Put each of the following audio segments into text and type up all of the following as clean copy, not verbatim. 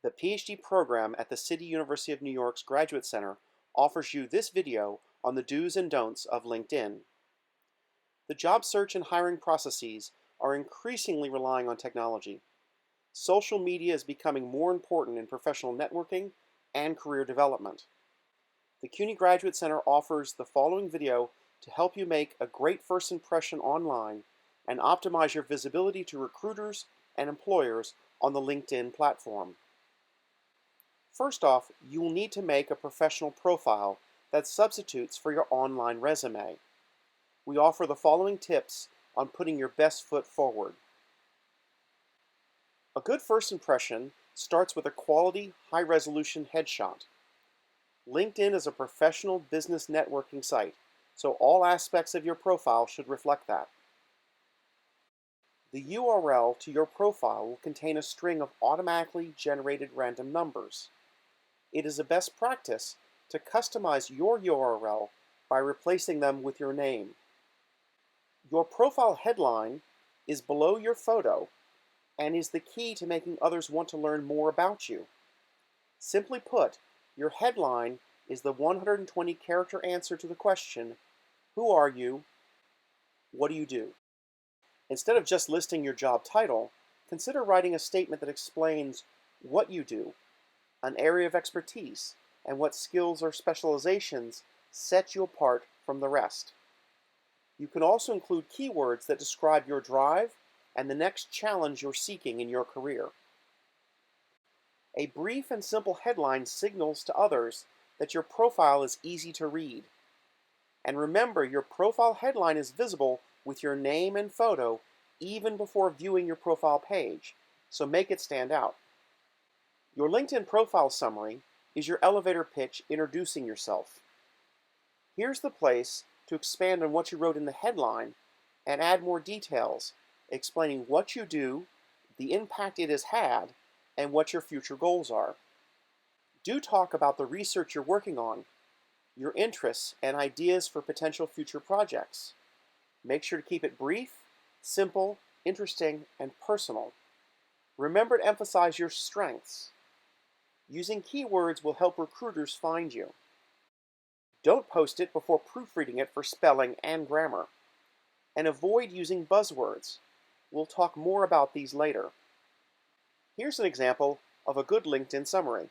The PhD program at the City University of New York's Graduate Center offers you this video on the do's and don'ts of LinkedIn. The job search and hiring processes are increasingly relying on technology. Social media is becoming more important in professional networking and career development. The CUNY Graduate Center offers the following video to help you make a great first impression online and optimize your visibility to recruiters and employers on the LinkedIn platform. First off, you will need to make a professional profile that substitutes for your online resume. We offer the following tips on putting your best foot forward. A good first impression starts with a quality, high-resolution headshot. LinkedIn is a professional business networking site, so all aspects of your profile should reflect that. The URL to your profile will contain a string of automatically generated random numbers. It is a best practice to customize your URL by replacing them with your name. Your profile headline is below your photo and is the key to making others want to learn more about you. Simply put, your headline is the 120-character answer to the question, who are you? What do you do? Instead of just listing your job title, consider writing a statement that explains what you do, an area of expertise, and what skills or specializations set you apart from the rest. You can also include keywords that describe your drive and the next challenge you're seeking in your career. A brief and simple headline signals to others that your profile is easy to read. And remember, your profile headline is visible with your name and photo even before viewing your profile page, so make it stand out. Your LinkedIn profile summary is your elevator pitch introducing yourself. Here's the place to expand on what you wrote in the headline and add more details, explaining what you do, the impact it has had, and what your future goals are. Do talk about the research you're working on, your interests, and ideas for potential future projects. Make sure to keep it brief, simple, interesting, and personal. Remember to emphasize your strengths. Using keywords will help recruiters find you. Don't post it before proofreading it for spelling and grammar. And avoid using buzzwords. We'll talk more about these later. Here's an example of a good LinkedIn summary.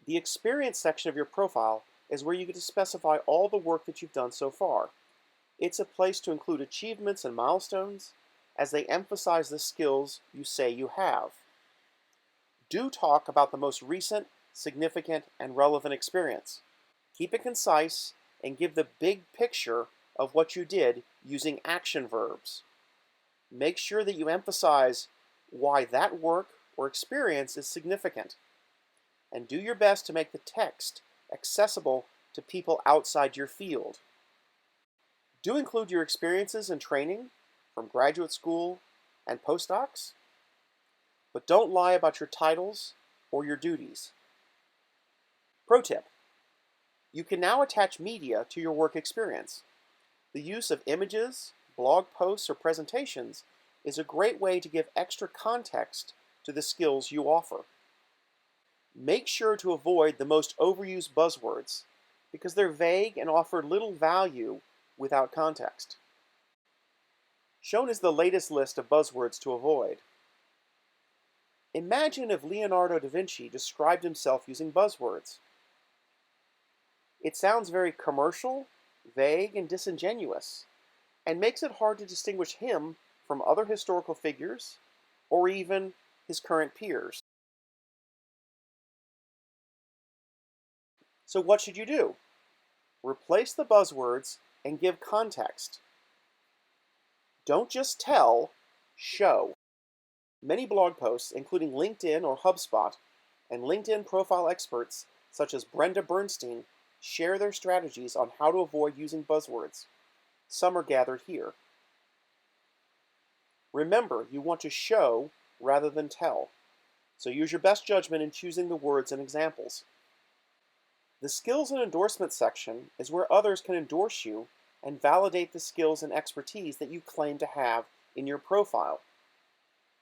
The experience section of your profile is where you get to specify all the work that you've done so far. It's a place to include achievements and milestones as they emphasize the skills you say you have. Do talk about the most recent, significant, and relevant experience. Keep it concise and give the big picture of what you did using action verbs. Make sure that you emphasize why that work or experience is significant. And do your best to make the text accessible to people outside your field. Do include your experiences and training from graduate school and postdocs, but don't lie about your titles or your duties. Pro tip: you can now attach media to your work experience. The use of images, blog posts, or presentations is a great way to give extra context to the skills you offer. Make sure to avoid the most overused buzzwords because they're vague and offer little value without context. Shown is the latest list of buzzwords to avoid. Imagine if Leonardo da Vinci described himself using buzzwords. It sounds very commercial, vague, and disingenuous, and makes it hard to distinguish him from other historical figures or even his current peers. So what should you do? Replace the buzzwords and give context. Don't just tell, show. Many blog posts, including LinkedIn or HubSpot, and LinkedIn profile experts such as Brenda Bernstein, share their strategies on how to avoid using buzzwords. Some are gathered here. Remember, you want to show rather than tell, so use your best judgment in choosing the words and examples. The skills and endorsement section is where others can endorse you and validate the skills and expertise that you claim to have in your profile.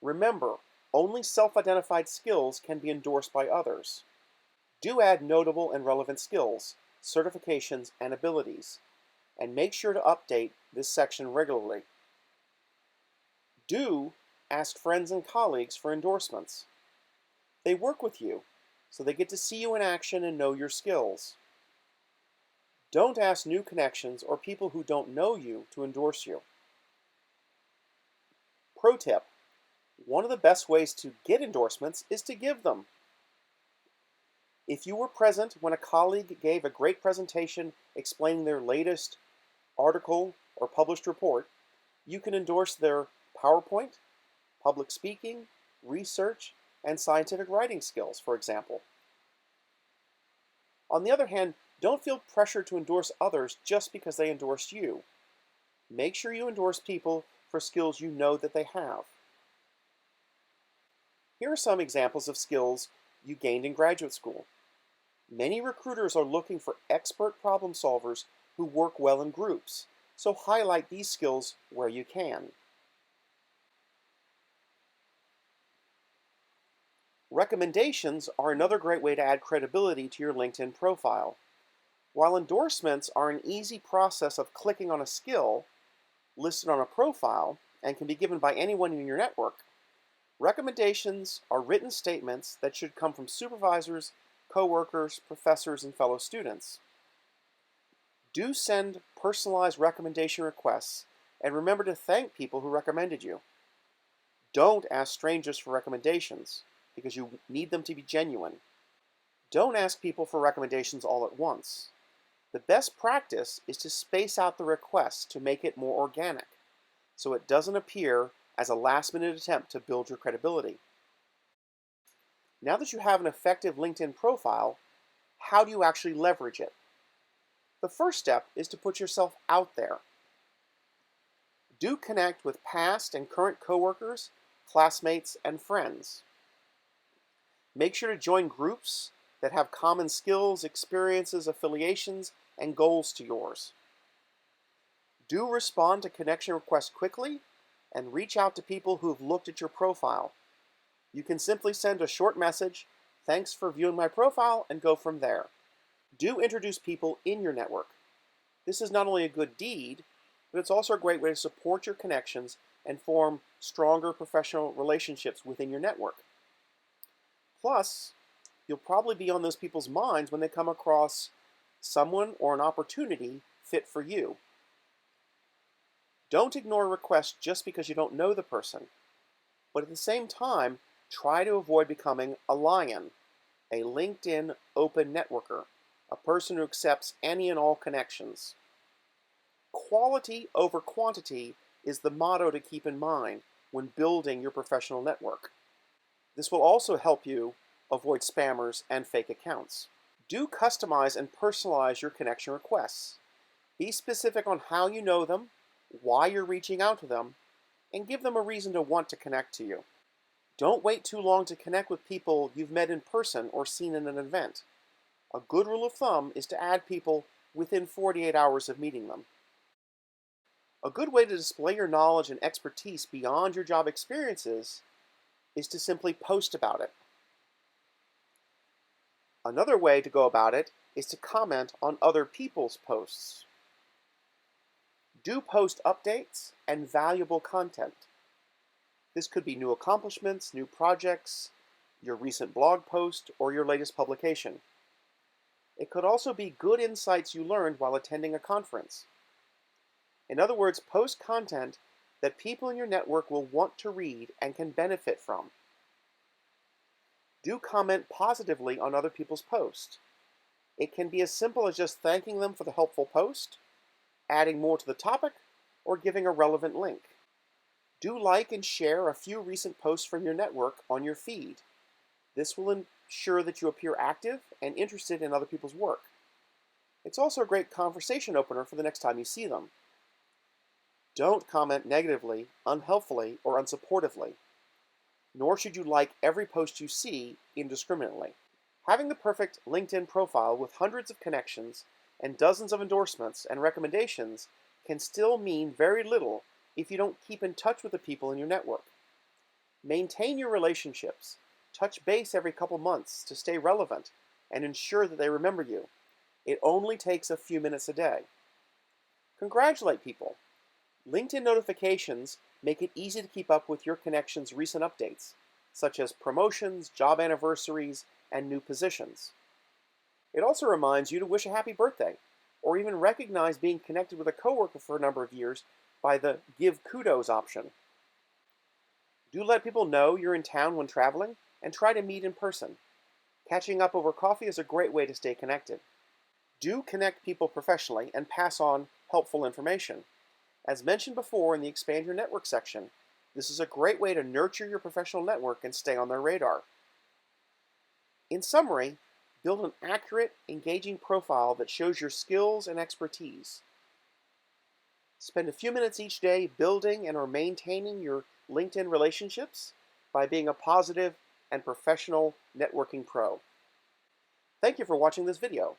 Remember, only self-identified skills can be endorsed by others. Do add notable and relevant skills, certifications, and abilities, and make sure to update this section regularly. Do ask friends and colleagues for endorsements. They work with you, so they get to see you in action and know your skills. Don't ask new connections or people who don't know you to endorse you. Pro tip: one of the best ways to get endorsements is to give them. If you were present when a colleague gave a great presentation explaining their latest article or published report, you can endorse their PowerPoint, public speaking, research, and scientific writing skills, for example. On the other hand, don't feel pressure to endorse others just because they endorsed you. Make sure you endorse people for skills you know that they have. Here are some examples of skills you gained in graduate school. Many recruiters are looking for expert problem solvers who work well in groups, so highlight these skills where you can. Recommendations are another great way to add credibility to your LinkedIn profile. While endorsements are an easy process of clicking on a skill listed on a profile and can be given by anyone in your network, recommendations are written statements that should come from supervisors, coworkers, professors, and fellow students. Do send personalized recommendation requests and remember to thank people who recommended you. Don't ask strangers for recommendations because you need them to be genuine. Don't ask people for recommendations all at once. The best practice is to space out the requests to make it more organic, so it doesn't appear as a last-minute attempt to build your credibility. Now that you have an effective LinkedIn profile, how do you actually leverage it? The first step is to put yourself out there. Do connect with past and current coworkers, classmates, and friends. Make sure to join groups that have common skills, experiences, affiliations, and goals to yours. Do respond to connection requests quickly and reach out to people who have looked at your profile. You can simply send a short message, "Thanks for viewing my profile," and go from there. Do introduce people in your network. This is not only a good deed, but it's also a great way to support your connections and form stronger professional relationships within your network. Plus, you'll probably be on those people's minds when they come across someone or an opportunity fit for you. Don't ignore requests just because you don't know the person, but at the same time, try to avoid becoming a lion, a LinkedIn open networker, a person who accepts any and all connections. Quality over quantity is the motto to keep in mind when building your professional network. This will also help you avoid spammers and fake accounts. Do customize and personalize your connection requests. Be specific on how you know them, why you're reaching out to them, and give them a reason to want to connect to you. Don't wait too long to connect with people you've met in person or seen in an event. A good rule of thumb is to add people within 48 hours of meeting them. A good way to display your knowledge and expertise beyond your job experiences is to simply post about it. Another way to go about it is to comment on other people's posts. Do post updates and valuable content. This could be new accomplishments, new projects, your recent blog post, or your latest publication. It could also be good insights you learned while attending a conference. In other words, post content that people in your network will want to read and can benefit from. Do comment positively on other people's posts. It can be as simple as just thanking them for the helpful post, adding more to the topic, or giving a relevant link. Do like and share a few recent posts from your network on your feed. This will ensure that you appear active and interested in other people's work. It's also a great conversation opener for the next time you see them. Don't comment negatively, unhelpfully, or unsupportively. Nor should you like every post you see indiscriminately. Having the perfect LinkedIn profile with hundreds of connections and dozens of endorsements and recommendations can still mean very little if you don't keep in touch with the people in your network. Maintain your relationships. Touch base every couple months to stay relevant and ensure that they remember you. It only takes a few minutes a day. Congratulate people. LinkedIn notifications make it easy to keep up with your connections' recent updates, such as promotions, job anniversaries, and new positions. It also reminds you to wish a happy birthday, or even recognize being connected with a coworker for a number of years by the Give Kudos option. Do let people know you're in town when traveling, and try to meet in person. Catching up over coffee is a great way to stay connected. Do connect people professionally and pass on helpful information. As mentioned before in the Expand Your Network section, this is a great way to nurture your professional network and stay on their radar. In summary, build an accurate, engaging profile that shows your skills and expertise. Spend a few minutes each day building and or maintaining your LinkedIn relationships by being a positive and professional networking pro. Thank you for watching this video.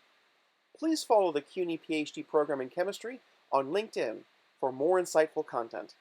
Please follow the CUNY PhD program in chemistry on LinkedIn for more insightful content.